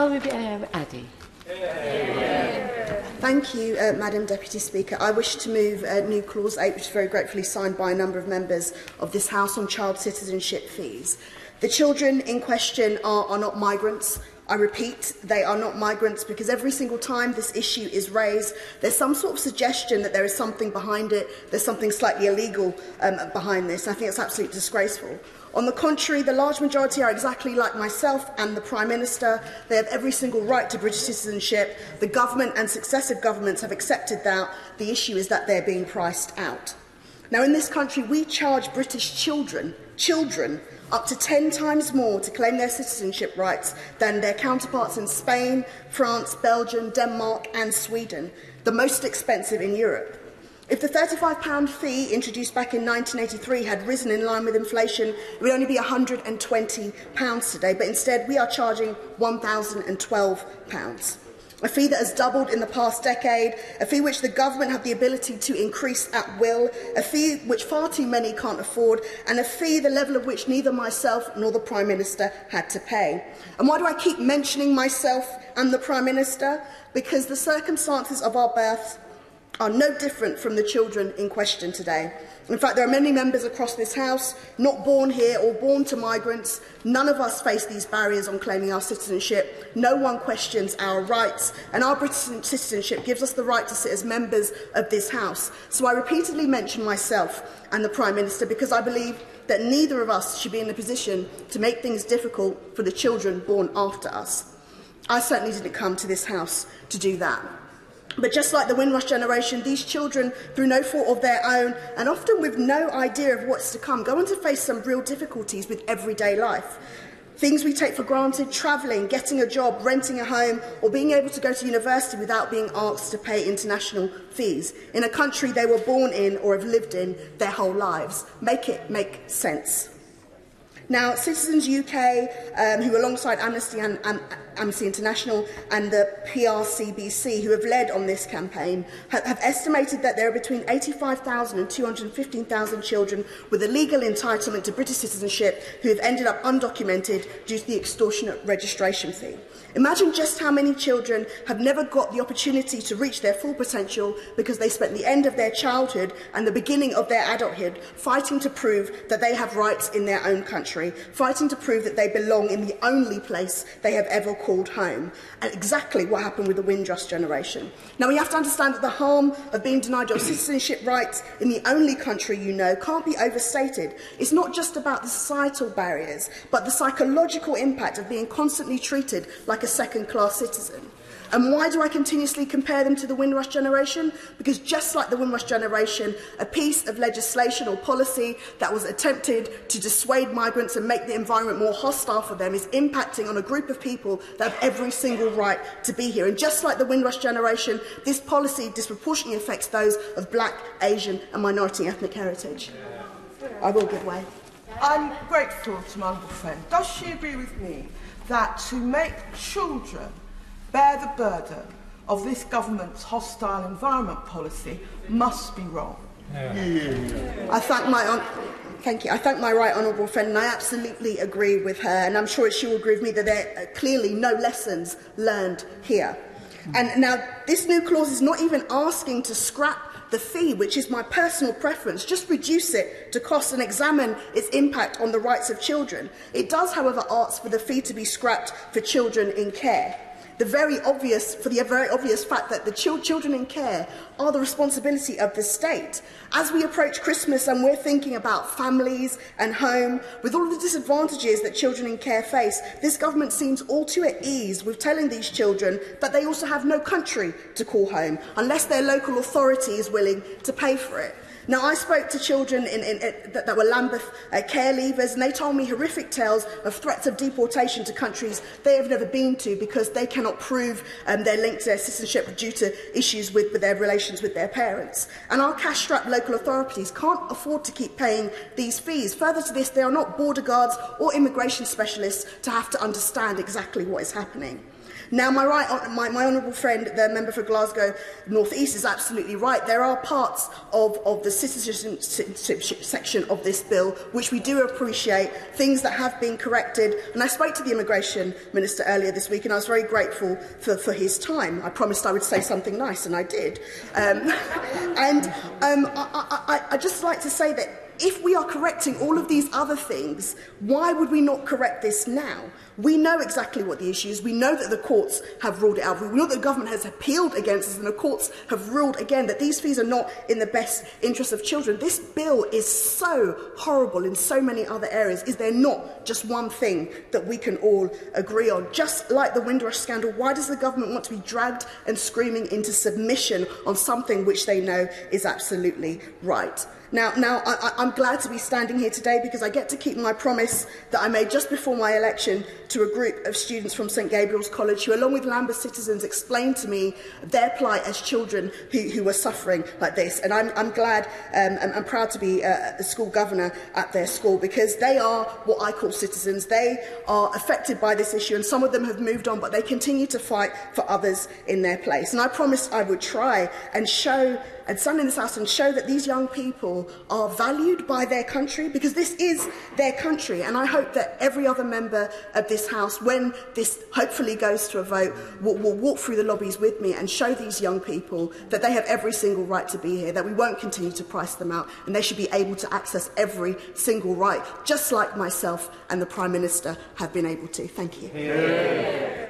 Ribeiro-Addy. Thank you, Madam Deputy Speaker. I wish to move new Clause 8, which is very gratefully signed by a number of members of this House, on child citizenship fees. The children in question are not migrants. I repeat, they are not migrants, because every single time this issue is raised, there's some sort of suggestion that there is something behind it, there's something slightly illegal behind this. I think it's absolutely disgraceful. On the contrary, the large majority are exactly like myself and the Prime Minister. They have every single right to British citizenship. The government and successive governments have accepted that. The issue is that they're being priced out. Now, in this country, we charge British children, up to 10 times more to claim their citizenship rights than their counterparts in Spain, France, Belgium, Denmark and Sweden, the most expensive in Europe. If the £35 fee introduced back in 1983 had risen in line with inflation, it would only be £120 today, but instead we are charging £1,012. A fee that has doubled in the past decade, a fee which the government have the ability to increase at will, a fee which far too many can't afford, and a fee the level of which neither myself nor the Prime Minister had to pay. And why do I keep mentioning myself and the Prime Minister? Because the circumstances of our births are no different from the children in question today. In fact, there are many members across this House not born here or born to migrants. None of us face these barriers on claiming our citizenship. No one questions our rights, and our British citizenship gives us the right to sit as members of this House. So I repeatedly mention myself and the Prime Minister because I believe that neither of us should be in a position to make things difficult for the children born after us. I certainly didn't come to this House to do that. But just like the Windrush generation, these children, through no fault of their own, and often with no idea of what's to come, go on to face some real difficulties with everyday life. Things we take for granted: travelling, getting a job, renting a home, or being able to go to university without being asked to pay international fees, in a country they were born in or have lived in their whole lives. Make it make sense. Now, Citizens UK, who alongside Amnesty International and the PRCBC, who have led on this campaign, have estimated that there are between 85,000 and 215,000 children with a legal entitlement to British citizenship who have ended up undocumented due to the extortionate registration fee. Imagine just how many children have never got the opportunity to reach their full potential because they spent the end of their childhood and the beginning of their adulthood fighting to prove that they have rights in their own country, fighting to prove that they belong in the only place they have ever called home. And exactly what happened with the Windrush generation. Now, we have to understand that the harm of being denied your citizenship rights in the only country you know can't be overstated. It's not just about the societal barriers, but the psychological impact of being constantly treated like a second-class citizen. And why do I continuously compare them to the Windrush generation? Because just like the Windrush generation, a piece of legislation or policy that was attempted to dissuade migrants and make the environment more hostile for them is impacting on a group of people that have every single right to be here. And just like the Windrush generation, this policy disproportionately affects those of black, Asian and minority ethnic heritage. I will give way. I'm grateful to my honourable friend. Does she agree with me that to make children bear the burden of this government's hostile environment policy must be wrong? I thank my right honourable friend, and I absolutely agree with her, and I'm sure she will agree with me that there are clearly no lessons learned here. And now, this new clause is not even asking to scrap the fee, which is my personal preference, just reduce it to cost and examine its impact on the rights of children. It does, however, ask for the fee to be scrapped for children in care. For the very obvious fact that the children in care are the responsibility of the state. As we approach Christmas and we're thinking about families and home, with all of the disadvantages that children in care face, this government seems all too at ease with telling these children that they also have no country to call home, unless their local authority is willing to pay for it. Now, I spoke to children that were Lambeth care leavers, and they told me horrific tales of threats of deportation to countries they have never been to because they cannot prove their link to their citizenship due to issues with their relations with their parents. And our cash-strapped local authorities can't afford to keep paying these fees. Further to this, they are not border guards or immigration specialists to have to understand exactly what is happening. Now, my honourable friend, the member for Glasgow North East, is absolutely right. There are parts of the citizenship section of this bill which we do appreciate, things that have been corrected. And I spoke to the Immigration Minister earlier this week, and I was very grateful for his time. I promised I would say something nice, and I did. I'd just like to say that if we are correcting all of these other things, why would we not correct this now? We know exactly what the issue is. We know that the courts have ruled it out. We know that the government has appealed against us, and the courts have ruled again that these fees are not in the best interest of children. This bill is so horrible in so many other areas. Is there not just one thing that we can all agree on? Just like the Windrush scandal, why does the government want to be dragged and screaming into submission on something which they know is absolutely right? Now, I'm glad to be standing here today because I get to keep my promise that I made just before my election to a group of students from St Gabriel's College who, along with Lambeth citizens, explained to me their plight as children who were suffering like this. And I'm glad and proud to be a school governor at their school because they are what I call citizens. They are affected by this issue, and some of them have moved on, but they continue to fight for others in their place. And I promised I would try and stand in this house and show that these young people are valued by their country, because this is their country. And I hope that every other member of this house, when this hopefully goes to a vote, will walk through the lobbies with me and show these young people that they have every single right to be here, that we won't continue to price them out, and they should be able to access every single right, just like myself and the Prime Minister have been able to. Thank you. Yeah.